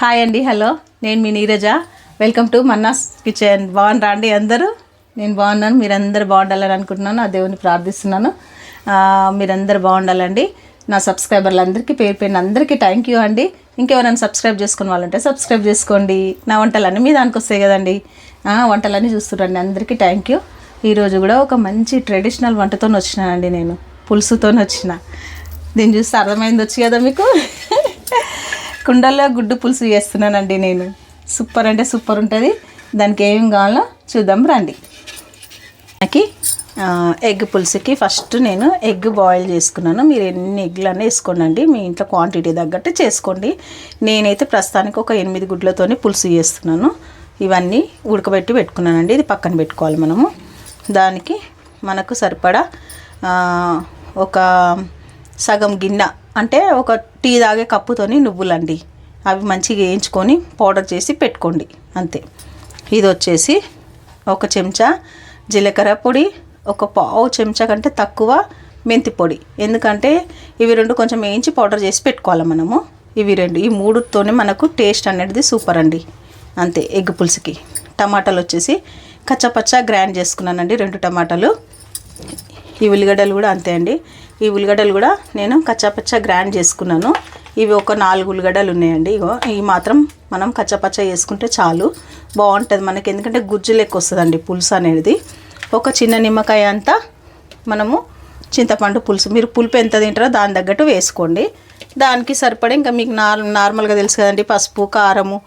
Hi అండి, hello. నేను మీ Neeraja. Welcome to Manna's kitchen. బాగున్నారా అండి అందరూ? నేను బాగున్నాను. మీరందరూ బాగుండాలని అనుకుంటున్నాను. ఆ దేవుని ప్రార్థిస్తున్నాను. మీరందరూ బాగుండాలండి. నా సబ్స్క్రైబర్లందరికీ పేరు పేరున అందరికీ థ్యాంక్ యూ అండి. ఇంకెవరైనా సబ్స్క్రైబ్ చేసుకుని వాళ్ళంటే సబ్స్క్రైబ్ చేసుకోండి. నా వంటలన్నీ మీ దానికి వస్తాయి కదండి. వంటలన్నీ చూస్తురండి. అందరికీ థ్యాంక్ యూ. ఈరోజు కూడా ఒక మంచి ట్రెడిషనల్ వంటతో వచ్చినానండి. నేను పులుసుతో వచ్చిన. దీన్ని చూస్తే అర్థమైంది వచ్చి కదా మీకు. కుండల్లో గుడ్డు పులుసు చేస్తున్నానండి నేను. సూపర్ అంటే సూపర్ ఉంటుంది. దానికి ఏం కావాలో చూద్దాం రండి. నాకు ఎగ్ పులుసుకి ఫస్ట్ నేను ఎగ్ బాయిల్ చేసుకున్నాను. మీరు ఎన్ని ఎగ్లన్నీ వేసుకోండి, మీ ఇంట్లో క్వాంటిటీ తగ్గట్టు చేసుకోండి. నేనైతే ప్రస్తుతానికి ఒక 8 గుడ్లతోని పులుసు చేస్తున్నాను. ఇవన్నీ ఉడకబెట్టి పెట్టుకున్నానండి. ఇది పక్కన పెట్టుకోవాలి మనము. దానికి మనకు సరిపడా ఒక సగం గిన్నె అంటే ఒక టీ తాగే కప్పుతోని నువ్వులండి. అవి మంచిగా వేయించుకొని పౌడర్ చేసి పెట్టుకోండి అంతే. ఇది వచ్చేసి ఒక చెంచా జీలకర్ర పొడి, ఒక పావు చెంచా కంటే తక్కువ మెంతి పొడి. ఎందుకంటే ఇవి రెండు కొంచెం వేయించి పౌడర్ చేసి పెట్టుకోవాలి మనము. ఈ మూడుతోనే మనకు టేస్ట్ అనేది సూపర్ అండి. అంతే. ఎగ్ పులుసుకి టమాటాలు వచ్చేసి కచ్చపచ్చ గ్రైండ్ చేసుకున్నానండి, 2 టమాటాలు. ఈ ఉల్లిగడ్డలు కూడా అంతే అండి. ఈ ఉల్లిగడ్డలు కూడా నేను కచ్చాపచ్చ గ్రైండ్ చేసుకున్నాను. ఇవి ఒక 4 ఉల్లిగడ్డలు ఉన్నాయండి. ఈ మాత్రం మనం కచ్చాపచ్చ వేసుకుంటే చాలు, బాగుంటుంది మనకి. ఎందుకంటే గుజ్జు లెక్క వస్తుందండి పులుసు అనేది. ఒక చిన్న నిమ్మకాయ అంతా మనము చింతపండు పులుసు, మీరు పులుపు ఎంత తింటారో దాని తగ్గట్టు వేసుకోండి. దానికి సరిపడే ఇంకా మీకు నార్మల్గా తెలుసు కదండి, పసుపు, కారము,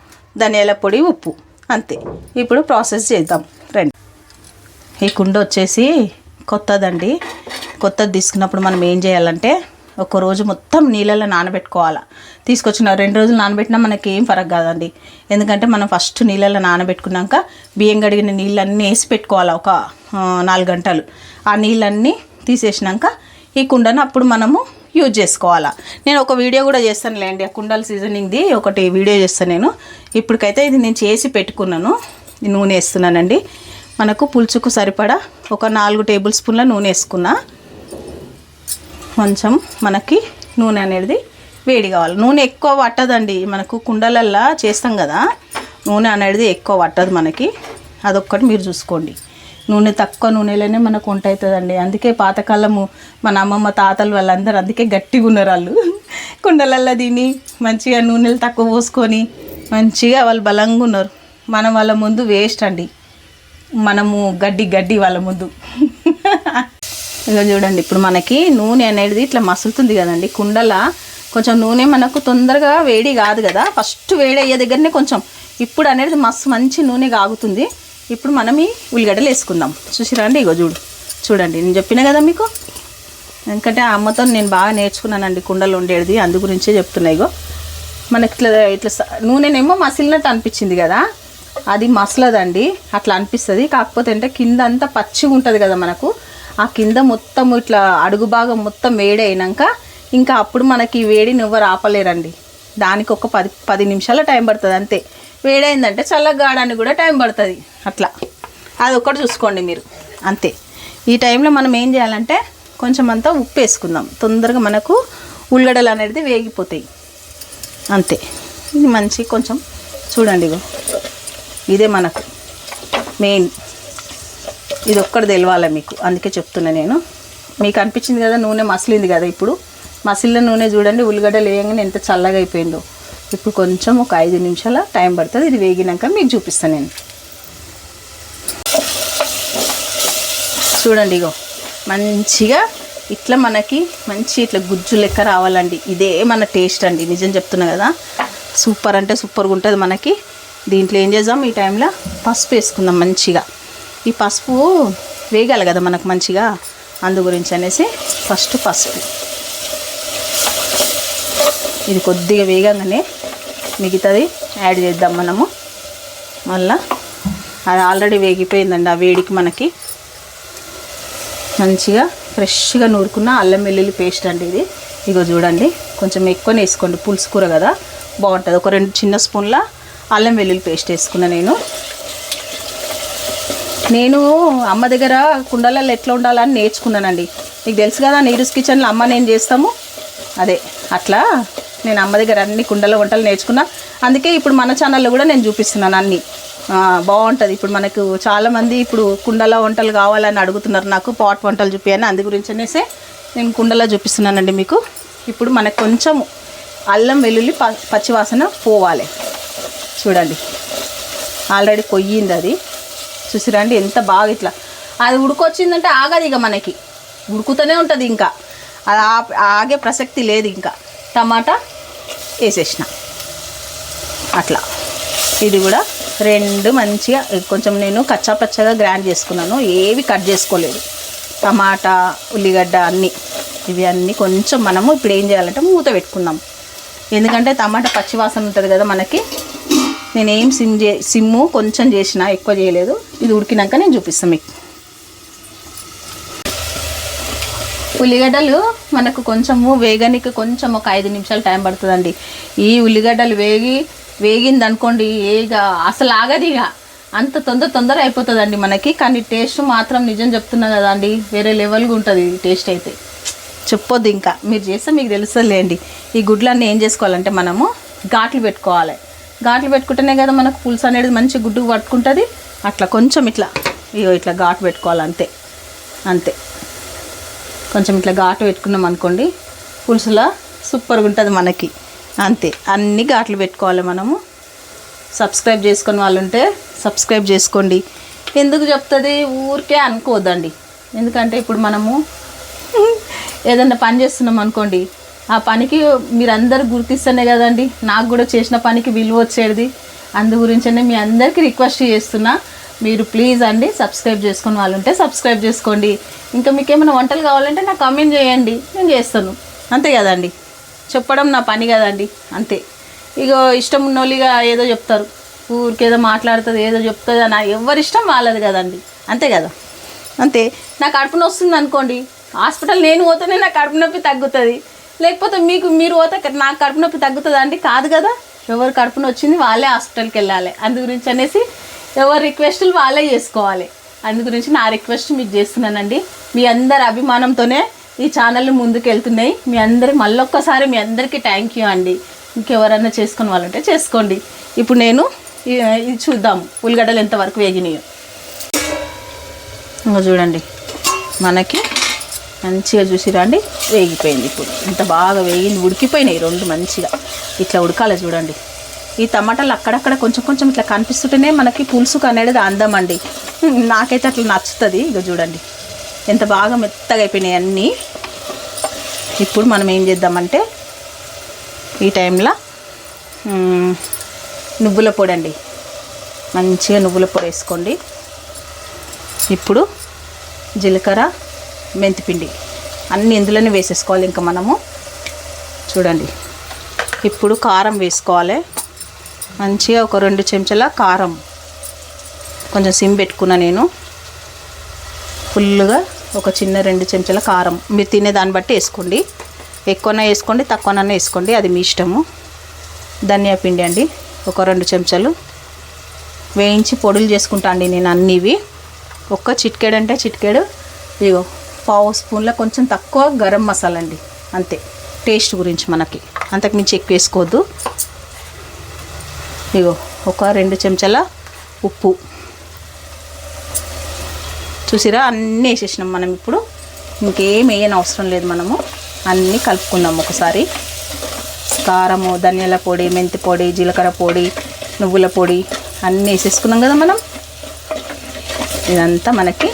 ధనియాల పొడి, ఉప్పు, అంతే. ఇప్పుడు ప్రాసెస్ చేద్దాం రండి. ఈ కుండ వచ్చేసి కొత్తదండి. కొత్తది తీసుకున్నప్పుడు మనం ఏం చేయాలంటే ఒక రోజు మొత్తం నీళ్ళల్లో నానబెట్టుకోవాలి. తీసుకొచ్చిన 2 రోజులు నానబెట్టినా మనకి ఏం ఫరక్ కాదండి. ఎందుకంటే మనం ఫస్ట్ నీళ్ళల్లో నానబెట్టుకున్నాక బియ్యం కడిగిన నీళ్ళన్నీ వేసి పెట్టుకోవాలి ఒక 4 గంటలు. ఆ నీళ్ళన్నీ తీసేసినాక ఈ కుండను అప్పుడు మనము యూజ్ చేసుకోవాలా. నేను ఒక వీడియో కూడా చేస్తానులేండి, ఆ కుండల సీజనింగ్ది ఒకటి వీడియో చేస్తాను నేను. ఇప్పటికైతే ఇది నేను చేసి పెట్టుకున్నాను. నూనె వేస్తున్నానండి. మనకు పులుసుకు సరిపడా ఒక 4 టేబుల్ స్పూన్ల నూనె వేసుకున్నా. కొంచెం మనకి నూనె అనేది వేడి కావాలి. నూనె ఎక్కువ పట్టదండి, మనకు కుండలల్లో చేస్తాం కదా, నూనె అనేది ఎక్కువ పట్టదు మనకి. అదొక్కటి మీరు చూసుకోండి. నూనె తక్కువ నూనెలోనే మనకు వంట అవుతుందండి. అందుకే పాతకాలము మన అమ్మమ్మ తాతలు వాళ్ళందరూ అందుకే గట్టిగా ఉన్నారు. వాళ్ళు కుండలల్లో దీన్ని మంచిగా నూనెలు తక్కువ పోసుకొని మంచిగా వాళ్ళు బలంగా ఉన్నారు. మనం వాళ్ళ ముందు వేస్ట్ అండి, మనము గడ్డి వాళ్ళ ముందు. ఇక చూడండి, ఇప్పుడు మనకి నూనె అనేది ఇట్లా మసులుతుంది కదండి. కుండల కొంచెం నూనె మనకు తొందరగా వేడి కాదు కదా, ఫస్ట్ వేడి అయ్యే దగ్గరనే కొంచెం. ఇప్పుడు అనేది మంచి నూనె కాగుతుంది. ఇప్పుడు మనం ఈ ఉల్లిగడ్డలు వేసుకుందాం. చూసిరా అండి, ఇగో చూడండి నేను చెప్పినా కదా మీకు. ఎందుకంటే ఆ అమ్మతో నేను బాగా నేర్చుకున్నానండి కుండలు ఉండేది, అందు గురించే చెప్తున్నా. ఇగో మనకి ఇట్లా నూనెనేమో మసిలినట్టు అనిపించింది కదా, అది మసలదండి, అట్లా అనిపిస్తుంది. కాకపోతే అంటే కింద అంతా పచ్చిగా ఉంటుంది కదా మనకు, ఆ కింద మొత్తం ఇట్లా అడుగు భాగం మొత్తం వేడి అయినాక ఇంకా అప్పుడు మనకి వేడిని ఎవరు ఆపలేరండి. దానికి ఒక 10 నిమిషాల టైం పడుతుంది అంతే. వేడైందంటే చల్లగాడానికి కూడా టైం పడుతుంది. అట్లా అది ఒక్కటి చూసుకోండి మీరు అంతే. ఈ టైంలో మనం ఏం చేయాలంటే కొంచెం అంతా ఉప్పు వేసుకుందాం, తొందరగా మనకు ఉల్లిగడ్డలు అనేది వేగిపోతాయి అంతే. ఇది మంచి కొంచెం చూడండి, ఇదే మనకు మెయిన్. ఇది ఒక్కటి తెలవాలి మీకు, అందుకే చెప్తున్నా నేను. మీకు అనిపించింది కదా నూనె మసిలింది కదా, ఇప్పుడు మసిలిన నూనె చూడండి ఉల్లిగడ్డలు వేయగానే ఎంత చల్లగా అయిపోయిందో. ఇప్పుడు కొంచెం ఒక 5 నిమిషాల టైం పడుతుంది. ఇది వేగినాక మీకు చూపిస్తాను నేను. చూడండి మంచిగా ఇట్లా మనకి మంచి ఇట్లా గుజ్జు లెక్క రావాలండి. ఇదే మన టేస్ట్ అండి, నిజం చెప్తున్నా కదా. సూపర్ అంటే సూపర్గా ఉంటుంది మనకి. దీంట్లో ఏం చేద్దాం, ఈ టైంలో పసుపు వేసుకుందాం మంచిగా. ఈ పసుపు వేగాలి కదా మనకు మంచిగా, అందు గురించి అనేసి ఫస్ట్ పసుపు. ఇది కొద్దిగా వేగంగానే మిగతాది యాడ్ చేద్దాం మనము. మళ్ళా అది ఆల్రెడీ వేగిపోయిందండి. ఆ వేడికి మనకి మంచిగా ఫ్రెష్గా నూరుకున్న అల్లం వెల్లుల్లి పేస్ట్ అండి ఇది. ఇగో చూడండి, కొంచెం ఎక్కువనే వేసుకోండి, పులుసు కూర కదా బాగుంటుంది. ఒక 2 చిన్న స్పూన్ల అల్లం వెల్లుల్లి పేస్ట్ వేసుకున్నా నేను అమ్మ దగ్గర కుండలలో ఎట్లా ఉండాలని నేర్చుకున్నానండి. మీకు తెలుసు కదా, నీరూస్ కిచెన్లో అమ్మ నేను చేస్తాము అదే. అట్లా నేను అమ్మ దగ్గర అన్ని కుండల వంటలు నేర్చుకున్నా. అందుకే ఇప్పుడు మన ఛానల్లో కూడా నేను చూపిస్తున్నాను అన్నీ. బాగుంటుంది. ఇప్పుడు మనకు చాలామంది ఇప్పుడు కుండల వంటలు కావాలని అడుగుతున్నారు, నాకు పాట్ వంటలు చూపించని. అందు గురించి అనేసి నేను కుండలో చూపిస్తున్నానండి మీకు. ఇప్పుడు మనకు కొంచెం అల్లం వెల్లుల్లి పచ్చివాసన పోవాలి. చూడండి ఆల్రెడీ పొయ్యింది అది. చూసిరండి ఎంత బాగా ఇట్లా అది ఉడుకొచ్చిందంటే ఆగదు, ఇక మనకి ఉడుకుతూనే ఉంటుంది, ఇంకా అది ఆగే ప్రసక్తి లేదు. ఇంకా టమాటా వేసేసిన అట్లా. ఇది కూడా రెండు మంచిగా కొంచెం నేను కచ్చా పచ్చగా గ్రైండ్ చేసుకున్నాను, ఏవి కట్ చేసుకోలేదు. టమాటా ఉల్లిగడ్డ అన్నీ ఇవి అన్నీ కొంచెం మనము ఇప్పుడు ఏం చేయాలంటే మూత పెట్టుకుందాం. ఎందుకంటే టమాటా పచ్చివాసన ఉంటుంది కదా మనకి. నేనేం సిమ్ము కొంచెం చేసిన, ఎక్కువ చేయలేదు. ఇది ఉడికినాక నేను చూపిస్తాను మీకు. ఉల్లిగడ్డలు మనకు కొంచెము వేగనికి కొంచెం ఒక 5 నిమిషాలు టైం పడుతుందండి. ఈ ఉల్లిగడ్డలు వేగింది అనుకోండి, అసలు ఆగదు, ఇక అంత తొందర అయిపోతుందండి మనకి. కానీ టేస్ట్ మాత్రం నిజం చెప్తున్నా కదా అండి, వేరే లెవెల్గా ఉంటుంది టేస్ట్ అయితే. చెప్పొద్దు, ఇంకా మీరు చేస్తే మీకు తెలుస్తుందిలేండి. ఈ గుడ్లన్నీ ఏం చేసుకోవాలంటే మనము ఘాట్లు పెట్టుకోవాలి. ఘాట్లు పెట్టుకుంటేనే కదా మనకు పులుసు అనేది మంచి గుడ్డుకు పట్టుకుంటుంది. అట్లా కొంచెం ఇట్లా ఘాటు పెట్టుకోవాలి, అంతే. కొంచెం ఇట్లా ఘాటు పెట్టుకున్నాం అనుకోండి, పులుసులా సూపర్గా ఉంటుంది మనకి. అంతే, అన్ని ఘాట్లు పెట్టుకోవాలి మనము. సబ్స్క్రైబ్ చేసుకుని వాళ్ళు ఉంటే సబ్స్క్రైబ్ చేసుకోండి. ఎందుకు చెప్తుంది ఊరికే అనుకోవద్దండి. ఎందుకంటే ఇప్పుడు మనము ఏదన్నా పని చేస్తున్నాం అనుకోండి, ఆ పనికి మీరందరూ గుర్తిస్తేనే కదండి నాకు కూడా చేసిన పనికి విలువ వచ్చేది. అందు గురించనే మీ అందరికీ రిక్వెస్ట్ చేస్తున్నా, మీరు ప్లీజ్ అండి సబ్స్క్రైబ్ చేసుకుని వాళ్ళు ఉంటే సబ్స్క్రైబ్ చేసుకోండి. ఇంకా మీకు ఏమైనా వంటలు కావాలంటే నాకు కామెంట్ చేయండి, నేను చేస్తాను. అంతే కదండి, చెప్పడం నా పని కదండి, అంతే. ఇక ఇష్టం ఉన్నోళ్ళుగా ఏదో చెప్తారు, ఊరికేదో మాట్లాడుతుంది, ఏదో చెప్తుంది, నా ఎవరిష్టం వాళ్ళది కదండి, అంతే కదా. అంతే, నాకు కడుపు నొప్పి వస్తుంది అనుకోండి, హాస్పిటల్ నేను పోతేనే నాకు కడుపు నొప్పి తగ్గుతుంది, లేకపోతే మీరు పోతే నాకు కడుపు నొప్పి తగ్గుతుందా అండి? కాదు కదా. ఎవరు కడుపున వచ్చింది వాళ్ళే హాస్పిటల్కి వెళ్ళాలి. అందు గురించి అనేసి ఎవరి రిక్వెస్టులు వాళ్ళే చేసుకోవాలి. అందు గురించి నా రిక్వెస్ట్ మీకు చేస్తున్నానండి. మీ అందరి అభిమానంతోనే ఈ ఛానల్ ముందుకు వెళ్తున్నాయి. మీ అందరికి మళ్ళొక్కసారి మీ అందరికీ థ్యాంక్ యూ అండి. ఇంకెవరన్నా చేసుకుని వాళ్ళు ఉంటే చేసుకోండి. ఇప్పుడు నేను ఇది చూద్దాము ఉల్లిగడ్డలు ఎంతవరకు వేగినాయో. ఇంకా చూడండి, మనకి మంచిగా చూసిరండి వేగిపోయింది. ఇప్పుడు ఇంత బాగా వేగింది, ఉడికిపోయినాయి రెండు మంచిగా. ఇట్లా ఉడకాలి చూడండి. ఈ టమాటాలు అక్కడక్కడ కొంచెం ఇట్లా కనిపిస్తుంటేనే మనకి పులుసుకు అనేది అందం అండి. నాకైతే అట్లా నచ్చుతుంది. ఇక చూడండి ఎంత బాగా మెత్తగా అయిపోయినాయి అన్నీ. ఇప్పుడు మనం ఏం చేద్దామంటే ఈ టైంలో నువ్వుల పొడి అండి, మంచిగా నువ్వుల పొడి వేసుకోండి. ఇప్పుడు జీలకర్ర మెంతిపిండి అన్నీ ఇందులోనే వేసేసుకోవాలి. ఇంకా మనము చూడండి, ఇప్పుడు కారం వేసుకోవాలి. మంచిగా ఒక 2 చెంచాల కారం, కొంచెం సిమ్ పెట్టుకున్నా నేను. ఫుల్గా ఒక చిన్న 2 చెంచాల కారం, మీరు తినే దాన్ని బట్టి వేసుకోండి. ఎక్కువనే వేసుకోండి, తక్కువనన్నా వేసుకోండి, అది మీ ఇష్టము. ధనియా పిండి అండి ఒక 2 చెంచాలు వేయించి పొడులు చేసుకుంటా అండి నేను అన్నీవి. ఒక్క చిటికెడు అంటే చిటికెడు, ఇగో 1/2 స్పూన్లో కొంచెం తక్కువ గరం మసాలా అండి, అంతే. టేస్ట్ గురించి మనకి అంతకు మించి ఎక్కువ వేసుకోవద్దు. ఇగో ఒక 2 చెంచాల ఉప్పు. చూసిరా అన్నీ వేసేసినాం మనం. ఇప్పుడు ఇంకేం వేయని అవసరం లేదు, మనము అన్నీ కలుపుకుందాం ఒకసారి. కారము, ధనియాల పొడి, మెంతి పొడి, జీలకర్ర పొడి, నువ్వుల పొడి అన్నీ వేసేసుకున్నాం కదా మనం. ఇదంతా మనకి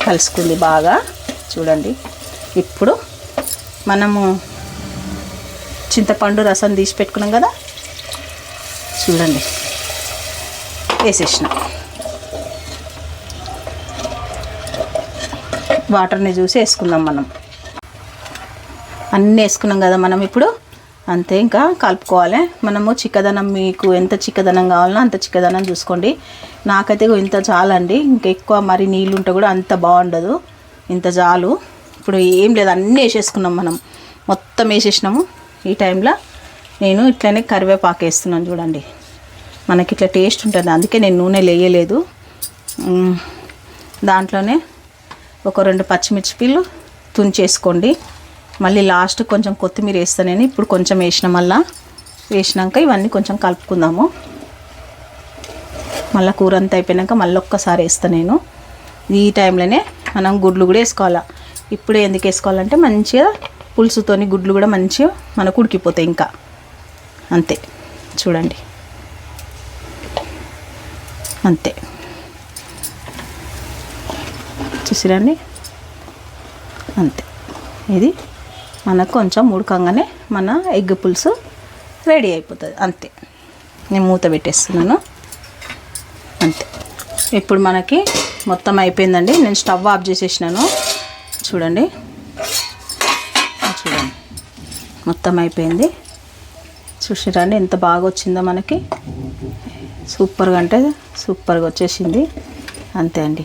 కలుసుకుంది బాగా. చూడండి, ఇప్పుడు మనము చింతపండు రసం తీసి పెట్టుకున్నాం కదా, చూడండి వేసేసినాం. వాటర్ని చూసి వేసుకుందాం మనం. అన్నీ వేసుకున్నాం కదా మనం ఇప్పుడు, అంతే. ఇంకా కలుపుకోవాలి మనము. చిక్కదనం మీకు ఎంత చిక్కదనం కావాలన్నా అంత చిక్కదనం చూసుకోండి. నాకైతే ఇంత చాలండి, ఇంకా ఎక్కువ మరి నీళ్ళు ఉంటే కూడా అంత బాగుండదు. ఇంత చాలు. ఇప్పుడు ఏం లేదు, అన్నీ వేసేసుకున్నాం మనం, మొత్తం వేసేసినాము. ఈ టైంలో నేను ఇట్లనే కరివేపాకు వేస్తున్నాను చూడండి, మనకి ఇట్లా టేస్ట్ ఉంటుంది. అందుకే నేను నూనె వేయలేదు. దాంట్లోనే ఒక 2 పచ్చిమిర్చి పిల్లు తుంచేసుకోండి. మళ్ళీ లాస్ట్ కొంచెం కొత్తిమీర వేస్తానని ఇప్పుడు కొంచెం వేసిన, మళ్ళీ వేసినాక ఇవన్నీ కొంచెం కలుపుకుందాము. మళ్ళీ కూర అంతా అయిపోయాక మళ్ళీ ఒక్కసారి వేస్తాను నేను. ఈ టైంలోనే మనం గుడ్లు కూడా వేసుకోవాలి. ఇప్పుడే ఎందుకు వేసుకోవాలంటే మంచిగా పులుసుతోని గుడ్లు కూడా మంచిగా మనకు ఉడికిపోతాయి. ఇంకా అంతే చూడండి, అంతే చూసిరండి, అంతే. ఇది మనకు కొంచెం ఉడకంగానే మన ఎగ్ పులుసు రెడీ అయిపోతుంది. అంతే, నేను మూత పెట్టేస్తున్నాను. అంతే, ఇప్పుడు మనకి మొత్తం అయిపోయిందండి. నేను స్టవ్ ఆఫ్ చేసేసినాను. చూడండి చూడండి, మొత్తం అయిపోయింది. చూసిరండి ఎంత బాగా వచ్చిందో మనకి. సూపర్గా అంటే సూపర్గా వచ్చేసింది. అంతే అండి,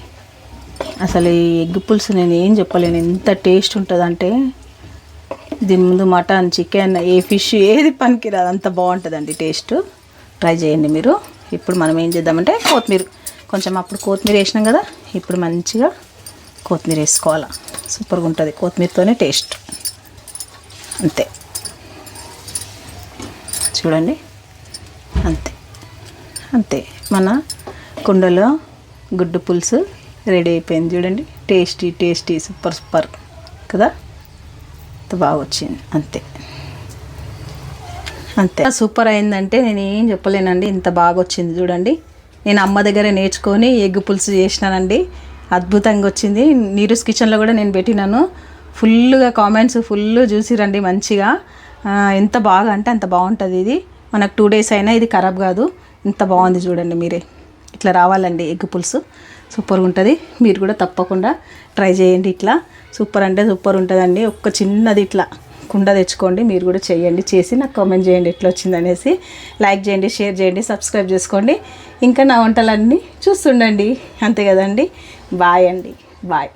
అసలు ఈ ఎగ్ పులుసు నేను ఏం చెప్పలేను, ఎంత టేస్ట్ ఉంటుందంటే దీని ముందు మటన్, చికెన్, ఏ ఫిష్ ఏది పనికిరాదు, అంత బాగుంటుందండి టేస్ట్. ట్రై చేయండి మీరు. ఇప్పుడు మనం ఏం చేద్దామంటే కొత్తిమీర కొంచెం, అప్పుడు కొత్తిమీర వేసినాం కదా, ఇప్పుడు మంచిగా కొత్తిమీర వేసుకోవాలి. సూపర్గా ఉంటుంది కొత్తిమీరతోనే టేస్ట్. అంతే చూడండి, అంతే అంతే, మన కుండలో గుడ్డు పులుసు రెడీ అయిపోయింది. చూడండి, టేస్టీ టేస్టీ సూపర్ సూపర్ కదా, అంత బాగా వచ్చింది. అంతే అంతే, సూపర్ అయిందంటే నేను ఏం చెప్పలేనండి, ఇంత బాగా వచ్చింది. చూడండి, నేను అమ్మ దగ్గర నేర్చుకొని ఎగ్ పులుసు చేసినానండి, అద్భుతంగా వచ్చింది. నీరూస్ కిచెన్లో కూడా నేను పెట్టినాను. ఫుల్గా కామెంట్స్ ఫుల్ చూసిరండి మంచిగా. ఎంత బాగా అంటే అంత బాగుంటుంది. ఇది మనకు 2 days అయినా ఇది ఖరాబ్ కాదు. ఇంత బాగుంది చూడండి, మీరే ఇట్లా రావాలండి ఎగ్ పులుసు, సూపర్గా ఉంటుంది. మీరు కూడా తప్పకుండా ట్రై చేయండి. ఇట్లా సూపర్ అంటే సూపర్ ఉంటుందండి. ఒక్క చిన్నది ఇట్లా కుండ తెచ్చుకోండి, మీరు కూడా చేయండి. చేసి నాకు కామెంట్ చేయండి ఎట్లా వచ్చిందనేసి. లైక్ చేయండి, షేర్ చేయండి, సబ్స్క్రైబ్ చేసుకోండి. ఇంకా నా వంటలన్నీ చూస్తుండండి. అంతే కదండి. బాయ్ అండి, బాయ్.